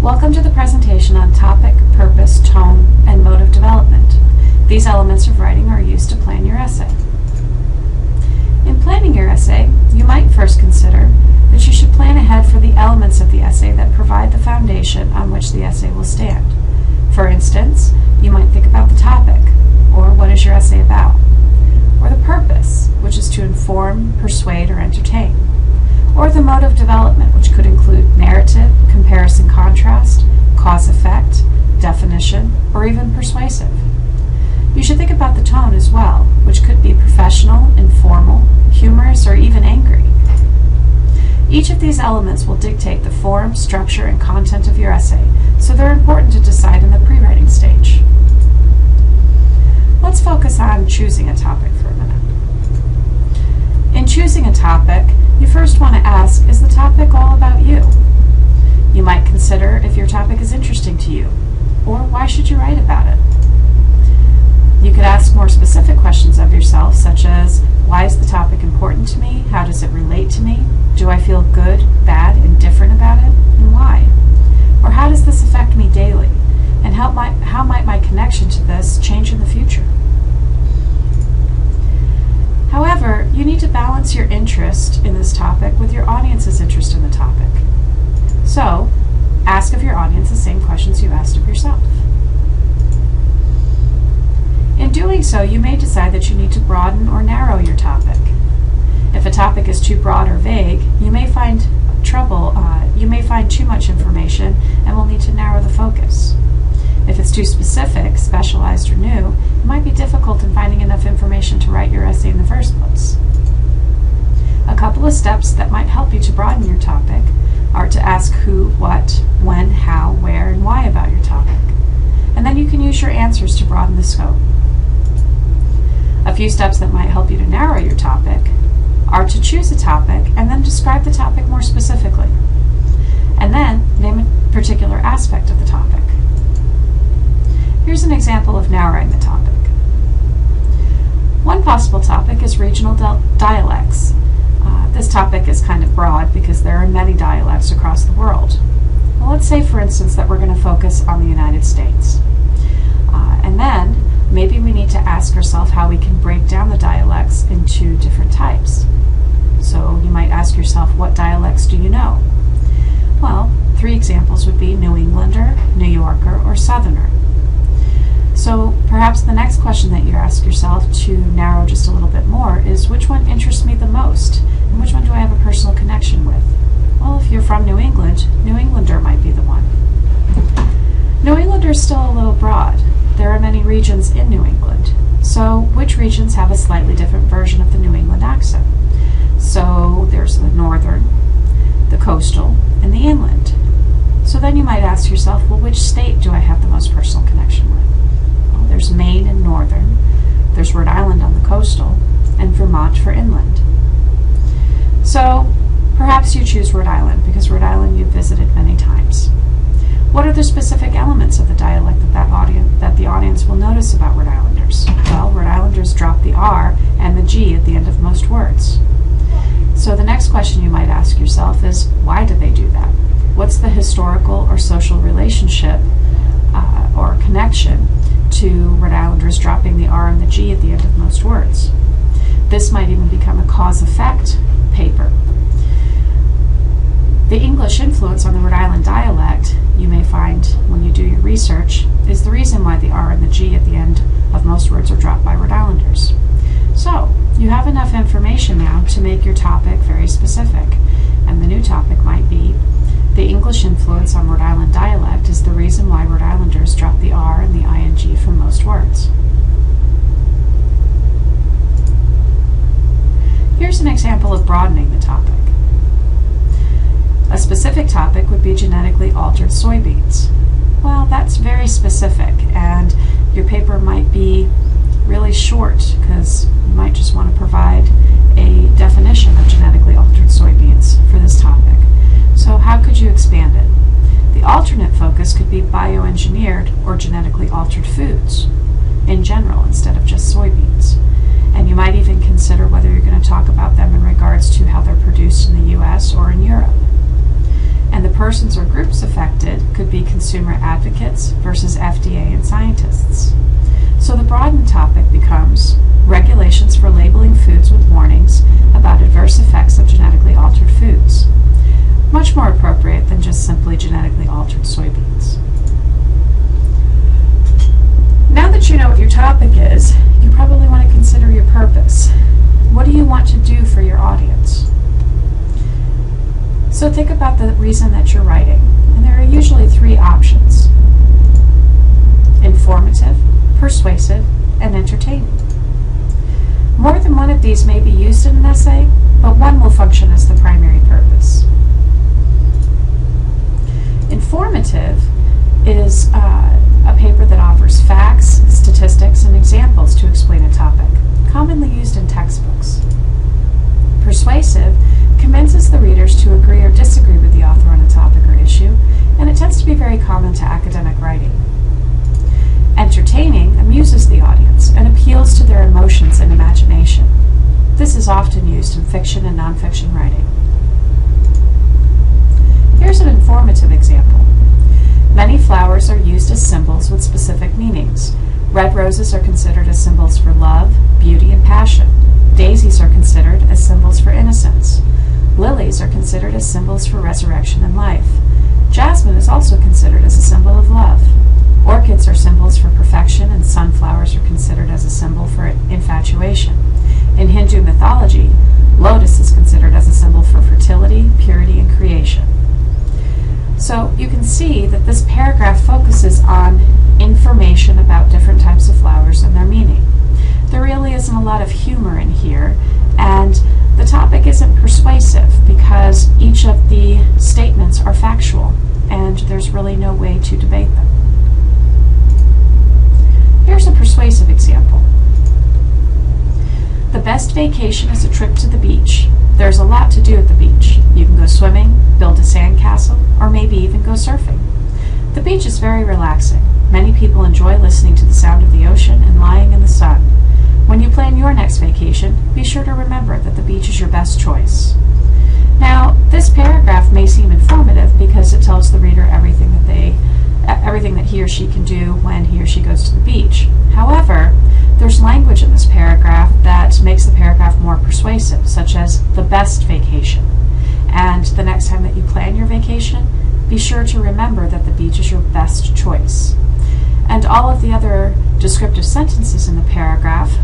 Welcome to the presentation on topic, purpose, tone, and mode of development. These elements of writing are used to plan your essay. In planning your essay, you might first consider that you should plan ahead for the elements of the essay that provide the foundation on which the essay will stand. For instance, you might think about the topic, or what is your essay about, or the purpose, which is to inform, persuade, or entertain, or the mode of development, which could include narrative, comparison-contrast, cause-effect, definition, or even persuasive. You should think about the tone as well, which could be professional, informal, humorous, or even angry. Each of these elements will dictate the form, structure, and content of your essay, so they're important to decide in the pre-writing stage. Let's focus on choosing a topic for a minute. In choosing a topic, you first want to ask, is the topic all about you? You might consider if your topic is interesting to you, or why should you write about it? You could ask more specific questions of yourself, such as, why is the topic important to me? How does it relate to me? Do I feel good, bad, indifferent about it? And why? Or how does this affect me daily? And how might my connection to this change in the future? However, you need to balance your interest in this topic with your audience's interest in the topic. So, ask of your audience the same questions you asked of yourself. In doing so, you may decide that you need to broaden or narrow your topic. If a topic is too broad or vague, you may find too much information and will need to narrow the focus. If it's too specific, specialized, or new, it might be difficult in finding enough information to write your essay in the first place. A couple of steps that might help you to broaden your topic are to ask who, what, when, how, where, and why about your topic. And then you can use your answers to broaden the scope. A few steps that might help you to narrow your topic are to choose a topic and then describe the topic more specifically. And then name a particular aspect of the topic. Here's an example of narrowing the topic. One possible topic is regional dialects. This topic is kind of broad because there are many dialects across the world. Well, let's say, for instance, that we're going to focus on the United States. And then maybe we need to ask ourselves how we can break down the dialects into different types. So you might ask yourself, what dialects do you know? Well, 3 examples would be New Englander, New Yorker, or Southerner. So perhaps the next question that you ask yourself to narrow just a little bit more is, which one interests me the most? And which one do I have a personal connection with? Well, if you're from New England, New Englander might be the one. New Englander is still a little broad. There are many regions in New England. So which regions have a slightly different version of the New England accent? So there's the northern, the coastal, and the inland. So then you might ask yourself, well, which state do I have the most personal connection with? Well, there's Maine in northern, there's Rhode Island on the coastal, and Vermont for inland. So perhaps you choose Rhode Island because Rhode Island you've visited many times. What are the specific elements of the dialect that the audience will notice about Rhode Islanders? Well, Rhode Islanders drop the R and the G at the end of most words. So the next question you might ask yourself is, why do they do that? What's the historical or social relationship or connection to Rhode Islanders dropping the R and the G at the end of most words? This might even become a cause-effect paper. The English influence on the Rhode Island dialect, you may find when you do your research, is the reason why the R and the G at the end of most words are dropped by Rhode Islanders. So, you have enough information now to make your topic very specific, and the new topic might be, the English influence on Rhode Island dialect is the reason why Rhode Islanders drop the R and the ing from most words. Here's an example of broadening the topic. A specific topic would be genetically altered soybeans. Well, that's very specific, and your paper might be really short because you might just want to provide a definition of genetically altered soybeans for this topic. So how could you expand it? The alternate focus could be bioengineered or genetically altered foods in general instead of just soybeans. And you might even consider whether you're going to talk about them in regards to how they're produced in the US or in Europe. And the persons or groups affected could be consumer advocates versus FDA and scientists. So the broadened topic becomes regulations for labeling foods with warnings about adverse effects of genetically altered foods. Much more appropriate than just simply genetically altered soybeans. Now that you know what your topic is, you probably want to consider your purpose. What do you want to do for your audience? So think about the reason that you're writing, and there are usually three options: informative, persuasive, and entertaining. More than one of these may be used in an essay, but one will function as the primary purpose. Informative is a paper that offers facts, statistics, and examples to explain a topic, commonly used in textbooks. Persuasive convinces the readers to agree or disagree with the author on a topic or issue, and it tends to be very common to academic writing. Entertaining amuses the audience and appeals to their emotions and imagination. This is often used in fiction and nonfiction writing. Here's an informative example. Many flowers are used as symbols with specific meanings. Red roses are considered as symbols for love, beauty, and passion. Daisies are considered as symbols for innocence. Lilies are considered as symbols for resurrection and life. Jasmine is also considered as a symbol of love. Orchids are symbols for perfection, and sunflowers are considered as a symbol for infatuation. In Hindu mythology, lotus is considered as a symbol for fertility, purity, and creation. So you can see that this paragraph focuses on information about different types of flowers and their meaning. There really isn't a lot of humor in here, and the topic isn't persuasive because each of the statements are factual, and there's really no way to debate them. Here's a persuasive example. The best vacation is a trip to the beach. There's a lot to do at the beach. You can go swimming, build a sandcastle, or maybe even go surfing. The beach is very relaxing. Many people enjoy listening to the sound of the ocean and lying in the sun. When you plan your next vacation, be sure to remember that the beach is your best choice. Now, this paragraph may seem informative because it tells the reader everything that he or she can do when he or she goes to the beach. However, there's language in this paragraph that makes the paragraph more persuasive, such as the best vacation. And the next time that you plan your vacation, be sure to remember that the beach is your best choice. And all of the other descriptive sentences in the paragraph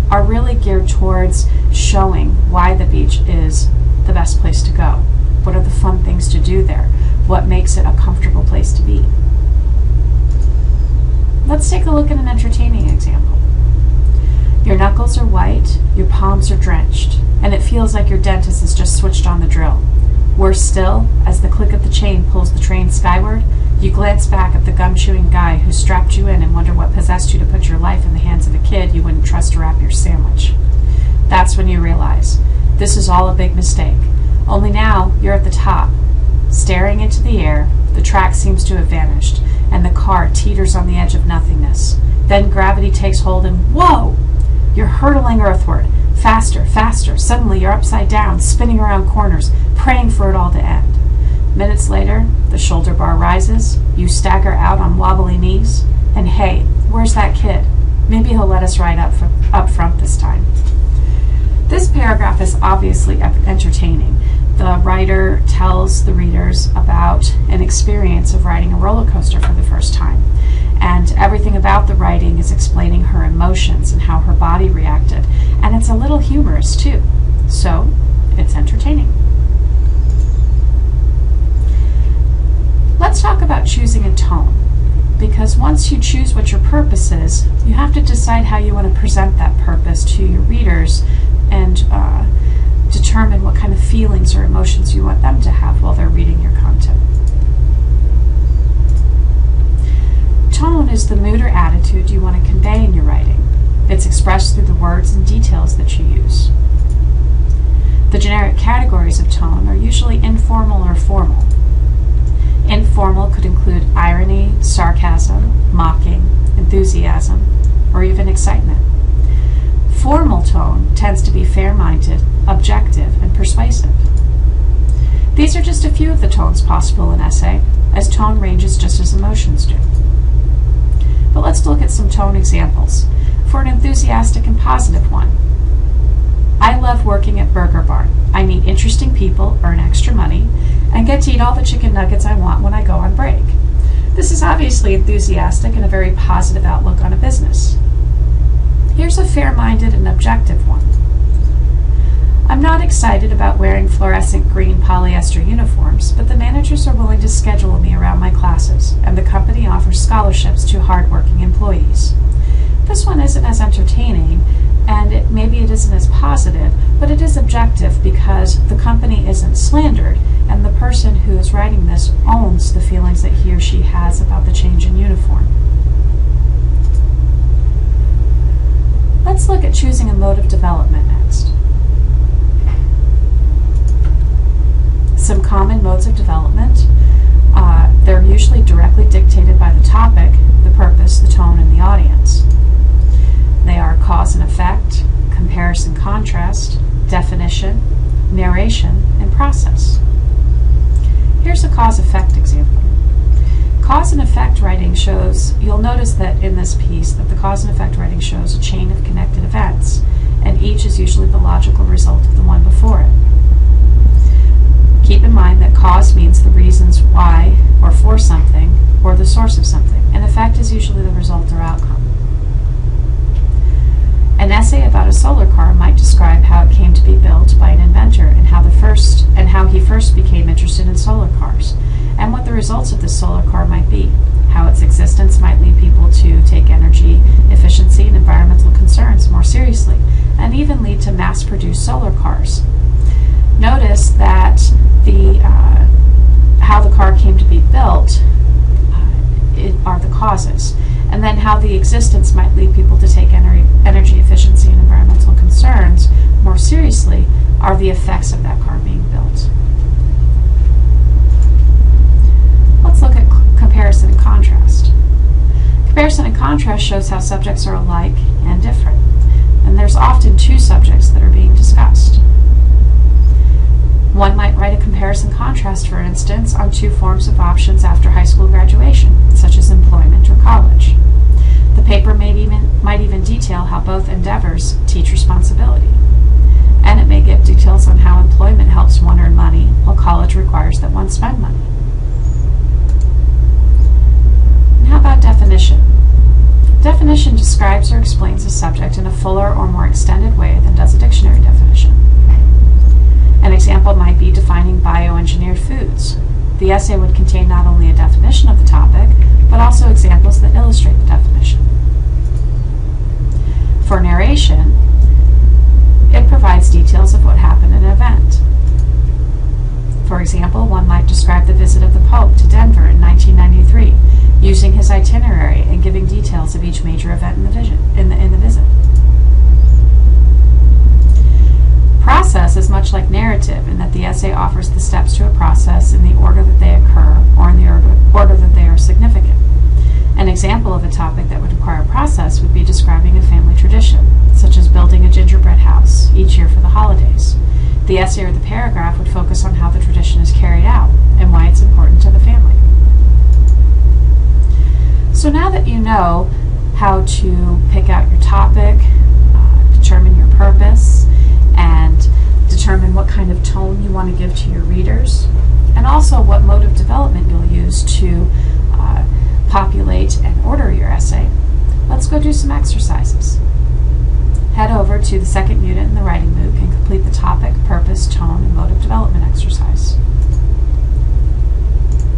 are really geared towards showing why the beach is the best place to go. What are the fun things to do there? What makes it a comfortable place to be? Let's take a look at an entertaining example. Your knuckles are white, your palms are drenched, and it feels like your dentist has just switched on the drill. Worse still, as the click of the chain pulls the train skyward, you glance back at the gum-chewing guy who strapped you in and wonder what possessed you to put your life in the hands of a kid you wouldn't trust to wrap your sandwich. That's when you realize, this is all a big mistake. Only now, you're at the top. Staring into the air, the track seems to have vanished, and the car teeters on the edge of nothingness. Then gravity takes hold and whoa! You're hurtling earthward. Faster, faster. Suddenly you're upside down, spinning around corners, praying for it all to end. Minutes later, the shoulder bar rises, you stagger out on wobbly knees, and hey, where's that kid? Maybe he'll let us ride up front this time. This paragraph is obviously entertaining. The writer tells the readers about an experience of riding a roller coaster for the first time. And everything about the writing is explaining her emotions and how her body reacted. And it's a little humorous too. So, it's entertaining. Let's talk about choosing a tone. Because once you choose what your purpose is, you have to decide how you want to present that purpose to your readers and determine what kind of feelings or emotions you want them to have while they're reading your content. Tone is the mood or attitude you want to convey in your writing. It's expressed through the words and details that you use. The generic categories of tone are usually informal or formal. Informal could include irony, sarcasm, mocking, enthusiasm, or even excitement. Formal tone tends to be fair-minded, objective, and persuasive. These are just a few of the tones possible in essay, as tone ranges just as emotions do. But let's look at some tone examples. For an enthusiastic and positive one, I love working at Burger Barn. I meet interesting people, earn extra money, and get to eat all the chicken nuggets I want when I go on break. This is obviously enthusiastic and a very positive outlook on a business. Here's a fair-minded and objective one. I'm not excited about wearing fluorescent green polyester uniforms, but the managers are willing to schedule me around my classes, and the company offers scholarships to hardworking employees. This one isn't as entertaining, and maybe it isn't as positive, but it is objective because the company isn't slandered, and the person who is writing this owns the feelings that he or she has about the change in uniform. Let's look at choosing a mode of development next. Some common modes of development. They're usually directly dictated by the topic, the purpose, the tone, and the audience. They are cause and effect, comparison contrast, definition, narration, and process. Here's a cause-effect example. Cause and effect writing shows, you'll notice that in this piece, that the cause and effect writing shows a chain of connected events, and each is usually the logical result of the one before it. Keep in mind that cause means the reasons why or for something, or the source of something, and effect is usually the result or outcome. An essay about a solar car might describe how it came to be built by an inventor and how he first became interested in solar cars, and what the results of this solar car might be, how its existence might lead people to take energy efficiency and environmental concerns more seriously, and even lead to mass-produced solar cars. Notice that how the car came to be built are the causes, and then how the existence might lead people to take energy efficiency and environmental concerns more seriously are the effects of that car being built. Let's look at comparison and contrast. Comparison and contrast shows how subjects are alike and different, and there's often two subjects that are being discussed. One might write a comparison contrast, for instance, on two forms of options after high school graduation, such as employment or college. The paper might even detail how both endeavors teach responsibility. And it may give details on how employment helps one earn money, while college requires that one spend money. And how about definition? Definition describes or explains a subject in a fuller or more extended way than does a dictionary definition. An example might be defining bioengineered foods. The essay would contain not only a definition of the topic, but also examples that illustrate the definition. For narration, it provides details of what happened in an event. For example, one might describe the visit of the Pope to Denver in 1993, using his itinerary and giving details of each major event in the visit. Process is much like narrative in that the essay offers the steps to a process in the order that they occur or in the order that they are significant. An example of a topic that would require process would be describing a family tradition, such as building a gingerbread house each year for the holidays. The essay or the paragraph would focus on how the tradition is carried out and why it's important to the family. So now that you know how to pick out your topic, determine your purpose, and determine what kind of tone you want to give to your readers, and also what mode of development you'll use to populate and order your essay, let's go do some exercises. Head over to the second unit in the writing MOOC and complete the topic, purpose, tone,